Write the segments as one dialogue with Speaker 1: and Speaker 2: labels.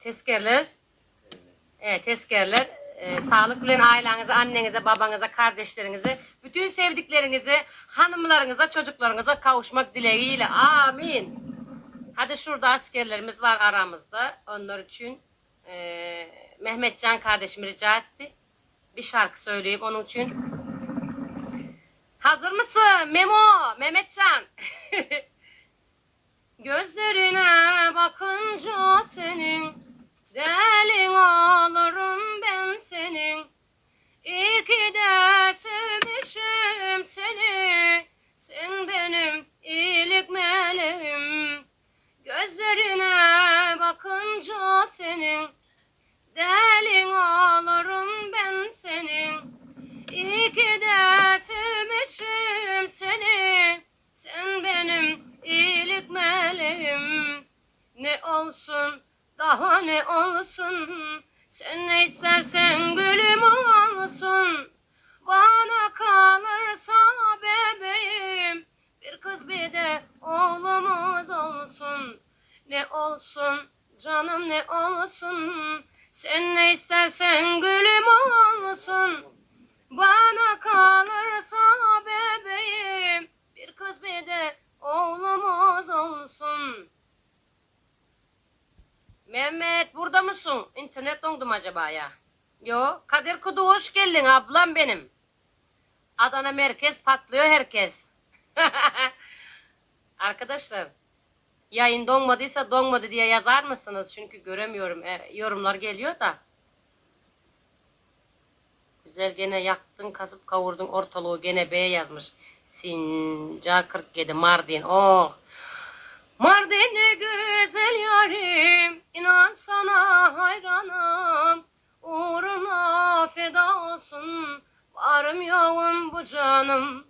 Speaker 1: tezkerler. Evet, tezkerler. Sağlıklı ailenize, annenize, babanıza, kardeşlerinize, bütün sevdiklerinize, hanımlarınıza, çocuklarınıza kavuşmak dileğiyle. Amin. Hadi şurada askerlerimiz var aramızda. Onlar için Mehmetcan kardeşim rica etti. Bir şarkı söyleyeyim onun için. Hazır mısın Memo, Mehmetcan? Gözlerine bakınca senin, delin olurum ben senin. İyi ki de sevmişim seni, sen benim iyilik meleğim. Gözlerine bakınca senin, delin olurum ben senin. İyi ki de sevmişim seni, sen benim iyilik meleğim. Ne olsun, daha ne olsun, sen ne istersen gülüm olsun. Bana kalırsa bebeğim, bir kız bir de oğlumuz olsun. Ne olsun canım ne olsun, sen ne istersen gülüm olsun. Bana kalırsa bebeğim, bir kız bir de oğlumuz olsun. Mehmet burada mısın? İnternet dondum acaba ya? Yo, Kadir Kudu hoş geldin ablam benim. Adana merkez patlıyor herkes. Arkadaşlar, yayın donmadıysa donmadı diye yazar mısınız? Çünkü göremiyorum. Yorumlar geliyor da. Güzel gene yaktın, kasıp kavurdun ortalığı, gene B yazmış. Sincar 47 Mardin. Oh. Mardin ne güzel yarim, inan sana hayranım. Uğruna feda olsun, varım yoğum bu canım.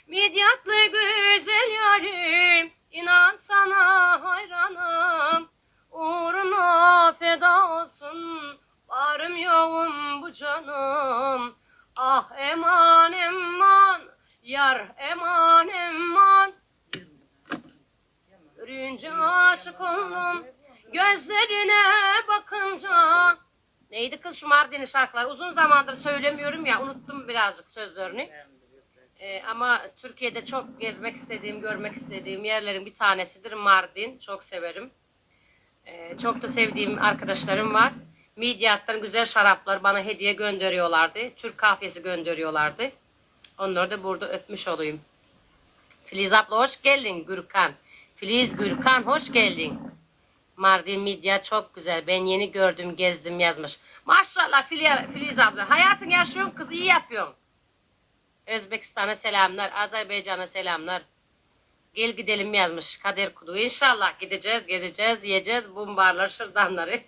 Speaker 1: Midyatlı güzel yarim, inan sana hayranım. Uğruna feda olsun, varım yoğum bu canım. Ah eman eman, yar eman eman. Görünce aşık oldum, gözlerine bakınca. Neydi kız şu Mardin'i şarkılar? Uzun zamandır söylemiyorum ya, unuttum birazcık sözlerini. Ama Türkiye'de çok gezmek istediğim, görmek istediğim yerlerin bir tanesidir Mardin. Çok severim. Çok da sevdiğim arkadaşlarım var. Midyat'tan güzel şaraplar bana hediye gönderiyorlardı. Türk kahvesi gönderiyorlardı. Onları da burada öpmüş olayım. Filiz abla hoş geldin Gürkan. Filiz Gürkan hoş geldin. Mardin Midyat çok güzel. Ben yeni gördüm, gezdim yazmış. Maşallah Filiz abla. Hayatın yaşıyorsun kız, iyi yapıyorsun. Özbekistan'a selamlar. Azerbaycan'a selamlar. Gel gidelim yazmış Kadir Kudu. İnşallah gideceğiz, gezeceğiz, yiyeceğiz bumbarlar, şırdanları.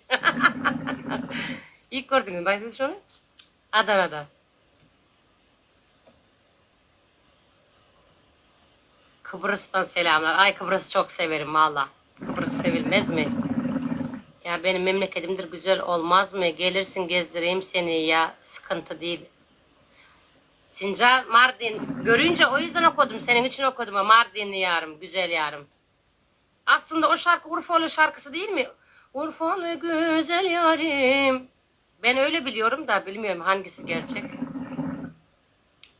Speaker 1: İlk gördünüz mü siz şunu? Adana'da. Kıbrıs'tan selamlar. Ay Kıbrıs'ı çok severim valla. Kıbrıs sevilmez mi? Ya benim memleketimdir, güzel olmaz mı? Gelirsin gezdireyim seni ya. Sıkıntı değil. Sincar Mardin. Görünce o yüzden okudum. Senin için okudum. Mardinli yarım. Güzel yarım. Aslında o şarkı Urfalı şarkısı değil mi? Urfalı güzel yarim. Ben öyle biliyorum da bilmiyorum hangisi gerçek.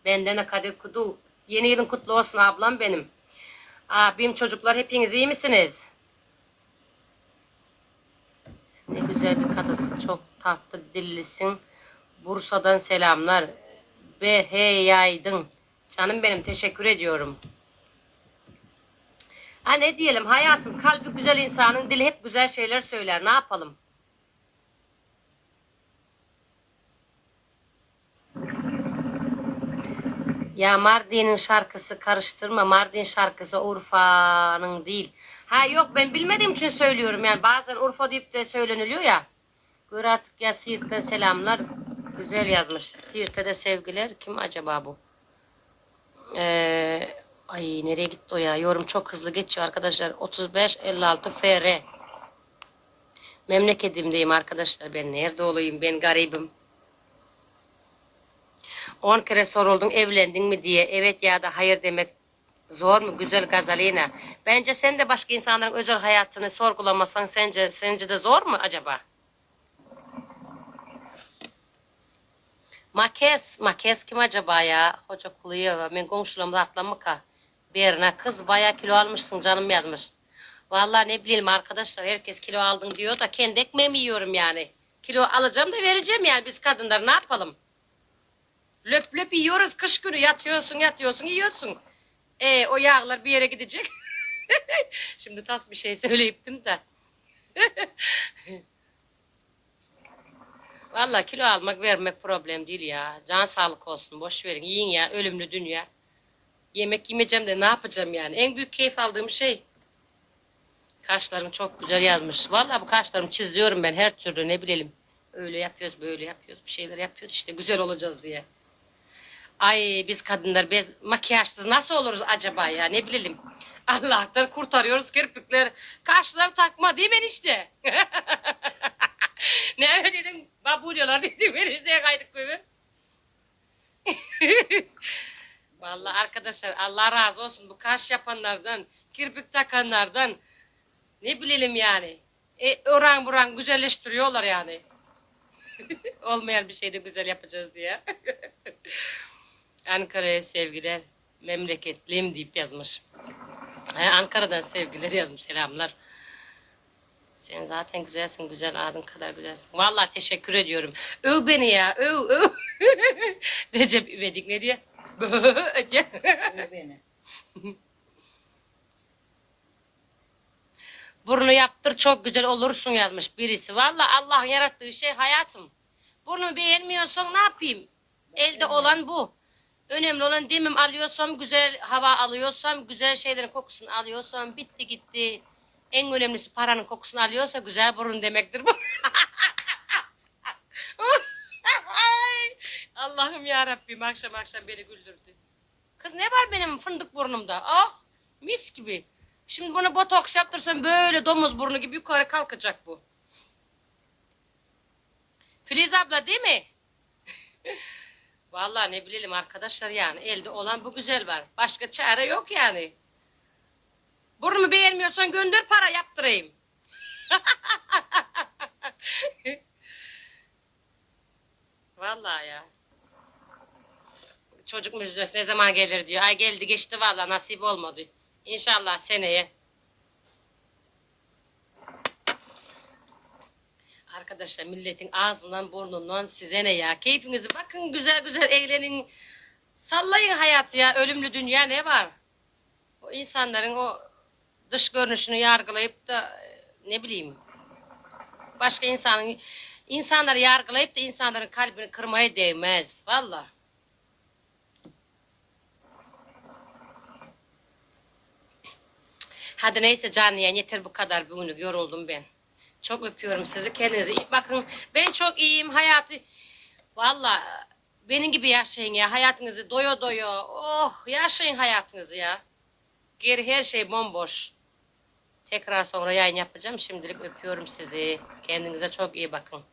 Speaker 1: Benden Kadir Kudu. Yeni yılın kutlu olsun ablam benim. Abim çocuklar hepiniz iyi misiniz? Ne güzel bir kadınsın. Çok tatlı dillisin. Bursa'dan selamlar. Ve hey yaydın. Canım benim teşekkür ediyorum. Ha ne diyelim, hayatım, kalbi güzel insanın dili hep güzel şeyler söyler. Ne yapalım? Ya Mardin'in şarkısı karıştırma. Mardin şarkısı Urfa'nın değil. Ha yok, ben bilmediğim için söylüyorum. Yani bazen Urfa deyip de söyleniliyor ya. Gör artık ya, Siirt'ten selamlar. Güzel yazmış. Siirt'e de sevgiler. Kim acaba bu? Ay nereye gitti o ya? Yorum çok hızlı geçiyor arkadaşlar. 3556 FR. Memleketimdeyim arkadaşlar. Ben nerede olayım? Ben garibim. 10 kere soruldun evlendin mi diye. Evet ya da hayır demek zor mu? Güzel Gazalina. Bence sen de başka insanların özel hayatını sorgulamasan sence de zor mu acaba? Makes kim acaba ya? Hoca Kuluyeva. Ben komşularımda atlamı ka. Berna kız bayağı kilo almışsın canım yazmış. Vallahi ne bileyim arkadaşlar herkes kilo aldın diyor da kendi ekmeğimi yiyorum yani. Kilo alacağım da vereceğim yani biz kadınlar ne yapalım? Löp löp yiyoruz kış günü yatıyorsun yiyorsun. O yağlar bir yere gidecek. Şimdi tas bir şey söyleyiptim de. Vallahi kilo almak vermek problem değil ya. Can sağlık olsun boş verin yiyin ya ölümlü dünya. Yemek yemeyeceğim de ne yapacağım yani. En büyük keyif aldığım şey. Kaşlarım çok güzel yazmış. Vallahi bu kaşlarımı çiziyorum ben her türlü ne bilelim. Öyle yapıyoruz böyle yapıyoruz bir şeyler yapıyoruz işte güzel olacağız diye. Ay biz kadınlar biz makyajsız nasıl oluruz acaba ya ne bilelim. Allah'tan kurtarıyoruz kirpikler. Kaşlar takma değil mi işte. Ne öyle dedim babulyolar dedim veriseye kaydık böyle. Vallahi arkadaşlar Allah razı olsun bu kaş yapanlardan, kirpik takanlardan ne bilelim yani. Oran buran güzelleştiriyorlar yani. Olmayan bir şey de güzel yapacağız diye. Ankara'ya sevgiler, memleketliyim deyip yazmış. Ankara'dan sevgiler yazmış, selamlar. Sen zaten güzelsin, güzel adın kadar güzelsin. Vallahi teşekkür ediyorum. Öv beni ya, öv. Recep İvedik ne diye?
Speaker 2: Öyle beni.
Speaker 1: Burnu yaptır çok güzel olursun yazmış birisi. Vallahi Allah yarattığı şey hayatım. Burnu beğenmiyorsan ne yapayım? Elde olan bu. Önemli olan demim alıyorsam, güzel hava alıyorsam, güzel şeylerin kokusunu alıyorsam bitti gitti. En önemlisi paranın kokusunu alıyorsa güzel burun demektir bu. Allah'ım ya Rabbim akşam akşam beni güldürdü. Kız ne var benim fındık burnumda? Ah mis gibi. Şimdi bunu botoks yaptırsam böyle domuz burnu gibi yukarı kalkacak bu. Filiz abla değil mi? Vallahi ne bilelim arkadaşlar yani elde olan bu güzel var. Başka çare yok yani. Burnumu beğenmiyorsan gönder para yaptırayım. Vallahi ya. Çocuk müjdesi ne zaman gelir diyor. Ay geldi geçti vallahi nasip olmadı. İnşallah seneye. Arkadaşlar milletin ağzından burnundan size ne ya. Keyfinizi bakın güzel güzel eğlenin. Sallayın hayatı ya. Ölümlü dünya ne var? O insanların o dış görünüşünü yargılayıp da ne bileyim başka insanları yargılayıp da insanların kalbini kırmaya değmez. Vallahi. Hadi neyse canlı yayın yeter bu kadar bugünlük yoruldum ben. Çok öpüyorum sizi kendinize iyi bakın. Ben çok iyiyim hayatı. Vallahi benim gibi yaşayın ya hayatınızı doya doya. Oh yaşayın hayatınızı ya. Geri her şey bomboş. Tekrar sonra yayın yapacağım. Şimdilik öpüyorum sizi. Kendinize çok iyi bakın.